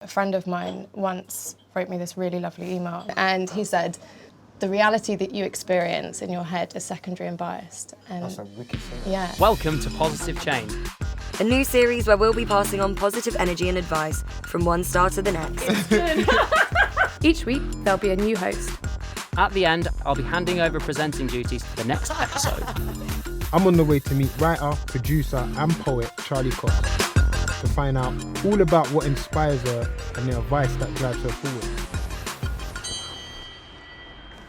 A friend of mine once wrote me this really lovely email, and he said, the reality that you experience in your head is secondary and biased. And that's a wicked thing. Yeah. Welcome to Positive Change. A new series where we'll be passing on positive energy and advice from one star to the next. Each week, there'll be a new host. At the end, I'll be handing over presenting duties for the next episode. I'm on the way to meet writer, producer and poet Charly to find out all about what inspires her and the advice that drives her forward.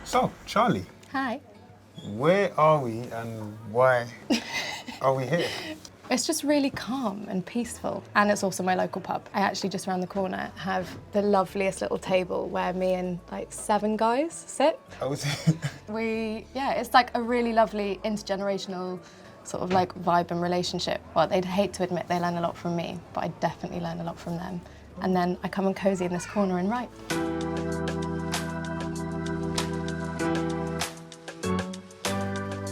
So, Charly. Hi. Where are we and why are we here? It's just really calm and peaceful. And it's also my local pub. I actually just around the corner have the loveliest little table where me and like 7 guys sit. Oh, is it? It's like a really lovely intergenerational sort of like vibe and relationship. Well, they'd hate to admit they learn a lot from me, but I definitely learn a lot from them. And then I come and cozy in this corner and write.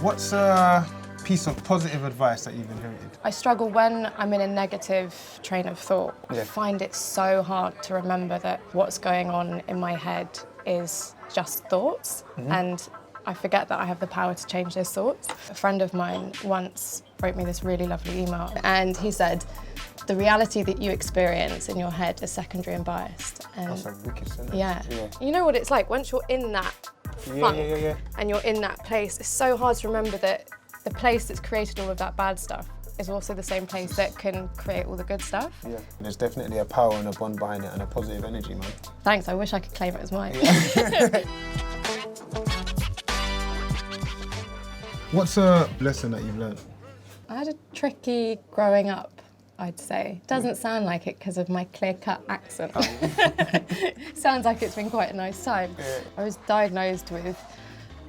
What's a piece of positive advice that you've inherited? I struggle when I'm in a negative train of thought. Yeah. I find it so hard to remember that what's going on in my head is just thoughts, and I forget that I have the power to change those thoughts. A friend of mine once wrote me this really lovely email, and he said, the reality that you experience in your head is secondary and biased. And That's a wicked sentence. yeah. You know what it's like, once you're in that funk and you're in that place, it's so hard to remember that the place that's created all of that bad stuff is also the same place that can create all the good stuff. Yeah, there's definitely a power and a bond behind it and a positive energy, man. Thanks, I wish I could claim it as mine. Yeah. What's a lesson that you've learned? I had a tricky growing up, I'd say. Doesn't sound like it because of my clear-cut accent. Sounds like it's been quite a nice time. Yeah. I was diagnosed with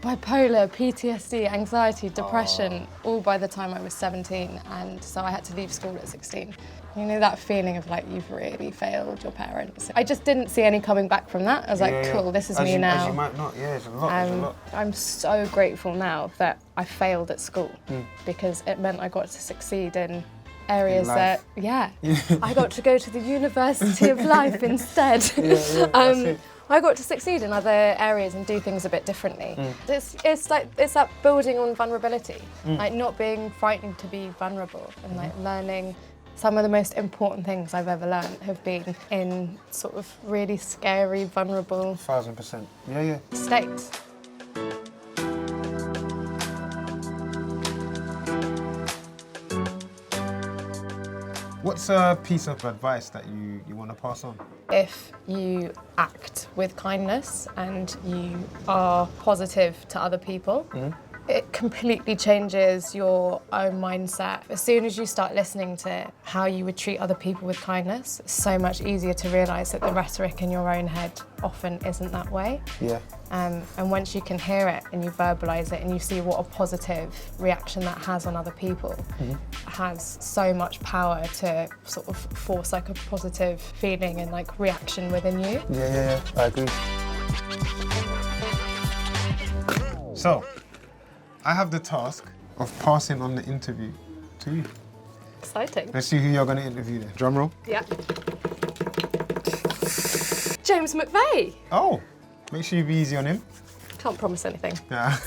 bipolar, PTSD, anxiety, depression, all by the time I was 17, and so I had to leave school at 16. You know that feeling of like you've really failed your parents. I just didn't see any coming back from that. I was like, cool, this is me now. As you might not, yeah, it's a lot, I'm so grateful now that I failed at school because it meant I got to succeed in areas that, I got to go to the University of Life instead. That's it. I got to succeed in other areas and do things a bit differently. It's that building on vulnerability, like not being frightened to be vulnerable and like learning. Some of the most important things I've ever learned have been in sort of really scary, vulnerable 1000%. Yeah. states. What's a piece of advice that you want to pass on? If you act with kindness and you are positive to other people, it completely changes your own mindset. As soon as you start listening to how you would treat other people with kindness, it's so much easier to realise that the rhetoric in your own head often isn't that way. Yeah. And once you can hear it and you verbalise it and you see what a positive reaction that has on other people, it has so much power to sort of force like a positive feeling and like reaction within you. Yeah, I agree. So, I have the task of passing on the interview to you. Exciting. Let's see who you're going to interview then. Drum roll. Yeah. James McVeigh. Oh, make sure you be easy on him. Can't promise anything. Yeah.